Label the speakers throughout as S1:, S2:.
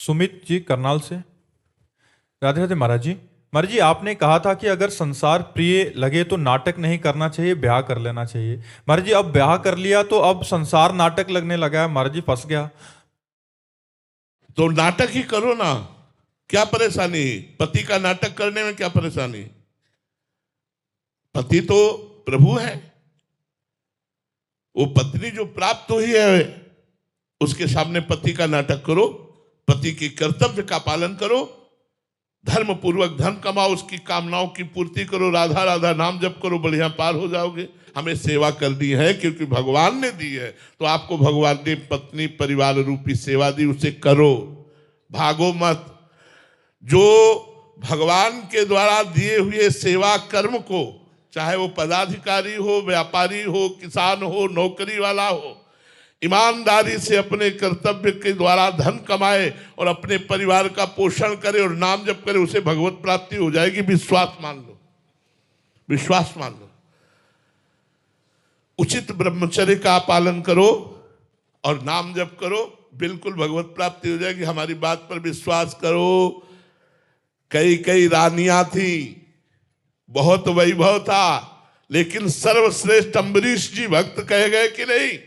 S1: सुमित जी करनाल से। राधे राधे महाराज जी। महाराज जी, आपने कहा था कि अगर संसार प्रिय लगे तो नाटक नहीं करना चाहिए, ब्याह कर लेना चाहिए। महाराज जी, अब ब्याह कर लिया तो अब संसार नाटक लगने लगा है। महाराज जी, फंस गया।
S2: तो नाटक ही करो ना, क्या परेशानी? पति का नाटक करने में क्या परेशानी? पति तो प्रभु है। वो पत्नी जो प्राप्त हुई है उसके सामने पति का नाटक करो, पति की कर्तव्य का पालन करो, धर्म पूर्वक धन कमाओ, उसकी कामनाओं की पूर्ति करो, राधा राधा नाम जप करो, बढ़िया पार हो जाओगे। हमें सेवा करनी है क्योंकि भगवान ने दी है, तो आपको भगवान ने पत्नी परिवार रूपी सेवा दी, उसे करो, भागो मत। जो भगवान के द्वारा दिए हुए सेवा कर्म को, चाहे वो पदाधिकारी हो, व्यापारी हो, किसान हो, नौकरी वाला हो, ईमानदारी से अपने कर्तव्य के द्वारा धन कमाए और अपने परिवार का पोषण करे और नाम जप करे, उसे भगवत प्राप्ति हो जाएगी। विश्वास मान लो, विश्वास मान लो। उचित ब्रह्मचर्य का पालन करो और नाम जप करो, बिल्कुल भगवत प्राप्ति हो जाएगी। हमारी बात पर विश्वास करो। कई कई रानियां थी, बहुत वैभव था, लेकिन सर्वश्रेष्ठ अम्बरीश जी भक्त कहे गए कि नहीं?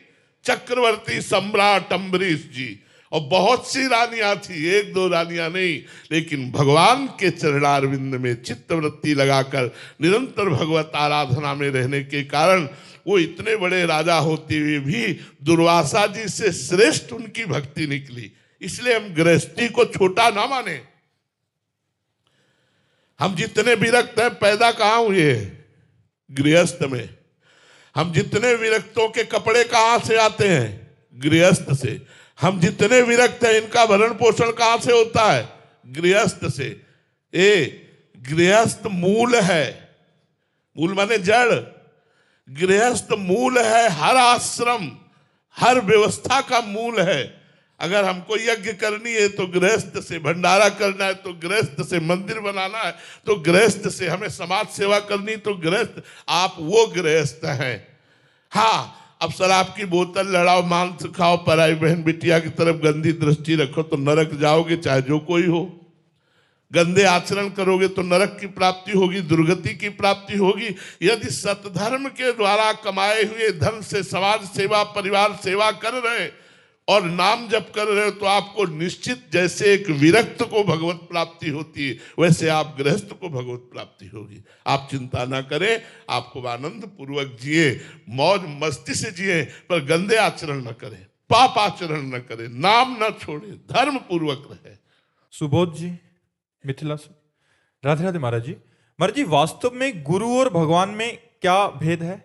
S2: चक्रवर्ती सम्राट अम्बरीश जी। और बहुत सी रानियां थी, एक दो रानियां नहीं, लेकिन भगवान के चरणारविंद में चित्तवृत्ति लगाकर निरंतर भगवत आराधना में रहने के कारण वो इतने बड़े राजा होते हुए भी दुर्वासा जी से श्रेष्ठ उनकी भक्ति निकली। इसलिए हम गृहस्थी को छोटा ना माने। हम जितने विरक्त हैं, पैदा कहां हुए? गृहस्थ में। हम जितने विरक्तों के कपड़े कहां से आते हैं? गृहस्थ से। हम जितने विरक्त हैं, इनका भरण पोषण कहां से होता है? गृहस्थ से। गृहस्थ मूल है। मूल माने जड़। गृहस्थ मूल है, हर आश्रम हर व्यवस्था का मूल है। अगर हमको यज्ञ करनी है तो गृहस्थ से, भंडारा करना है तो गृहस्थ से, मंदिर बनाना है तो गृहस्थ से, हमें समाज सेवा करनी तो गृहस्थ। आप वो गृहस्थ हैं। हाँ, अब शराब की बोतल लड़ाओ, मांस खाओ, पराई बहन बिटिया की तरफ गंदी दृष्टि रखो तो नरक जाओगे, चाहे जो कोई हो। गंदे आचरण करोगे तो नरक की प्राप्ति होगी, दुर्गति की प्राप्ति होगी। यदि सतधर्म के द्वारा कमाए हुए धन से समाज सेवा, परिवार सेवा कर रहे और नाम जप कर रहे हो तो आपको निश्चित, जैसे एक विरक्त को भगवत प्राप्ति होती है, वैसे आप गृहस्थ को भगवत प्राप्ति होगी। आप चिंता ना करें, आपको आनंद पूर्वक जिए, मौज मस्ती से जिए, पर गंदे आचरण न करें, पाप आचरण न करें, नाम न छोड़े, धर्म पूर्वक रहे।
S1: सुबोध जी मिथिला से। राधे राधे महाराज जी। महाराज जी, वास्तव में गुरु और भगवान में क्या भेद है?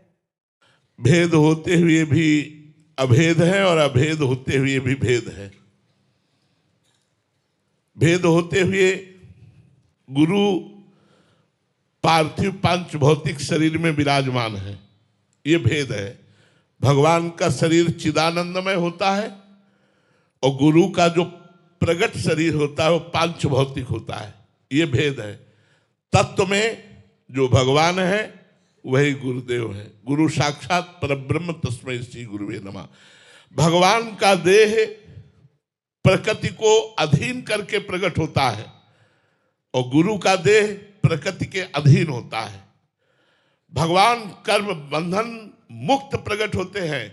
S2: भेद होते हुए भी अभेद है और अभेद होते हुए भी भेद है। भेद होते हुए गुरु पार्थिव पांच भौतिक शरीर में विराजमान है, ये भेद है। भगवान का शरीर चिदानंदमय होता है और गुरु का जो प्रगट शरीर होता है वो पांच भौतिक होता है, ये भेद है। तत्व में जो भगवान है वही गुरुदेव है। गुरु साक्षात परब्रह्म तस्मै श्री गुरुवे नमः। भगवान का देह प्रकृति को अधीन करके प्रकट होता है और गुरु का देह प्रकृति के अधीन होता है। भगवान कर्म बंधन मुक्त प्रकट होते हैं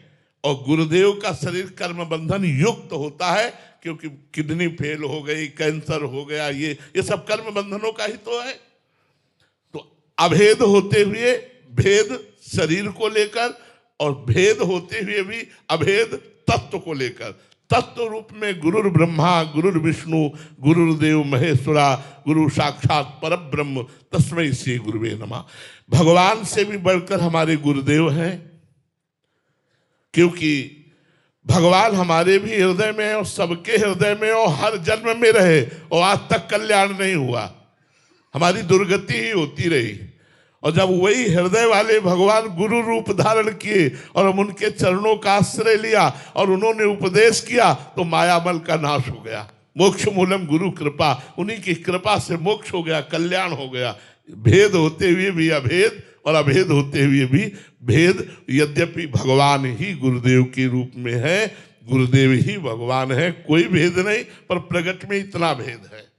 S2: और गुरुदेव का शरीर कर्म बंधन युक्त होता है, क्योंकि किडनी फेल हो गई, कैंसर हो गया, ये सब कर्म बंधनों का ही तो है। तो अभेद होते हुए भेद शरीर को लेकर और भेद होते हुए भी अभेद तत्व को लेकर। तत्व रूप में गुरुर् ब्रह्मा गुरुर् विष्णु गुरुर्देव महेश्वरा गुरु साक्षात परब्रह्म तस्मै श्री गुरुवे नमः। भगवान से भी बढ़कर हमारे गुरुदेव हैं, क्योंकि भगवान हमारे भी हृदय में है और सबके हृदय में और हर जन्म में रहे और आज तक कल्याण नहीं हुआ, हमारी दुर्गति ही होती रही। और जब वही हृदय वाले भगवान गुरु रूप धारण किए और हम उनके चरणों का आश्रय लिया और उन्होंने उपदेश किया तो मायामल का नाश हो गया। मोक्ष मूलम गुरु कृपा, उन्हीं की कृपा से मोक्ष हो गया, कल्याण हो गया। भेद होते हुए भी अभेद और अभेद होते हुए भी भेद। यद्यपि भगवान ही गुरुदेव के रूप में है, गुरुदेव ही भगवान है, कोई भेद नहीं, पर प्रगट में इतना भेद है।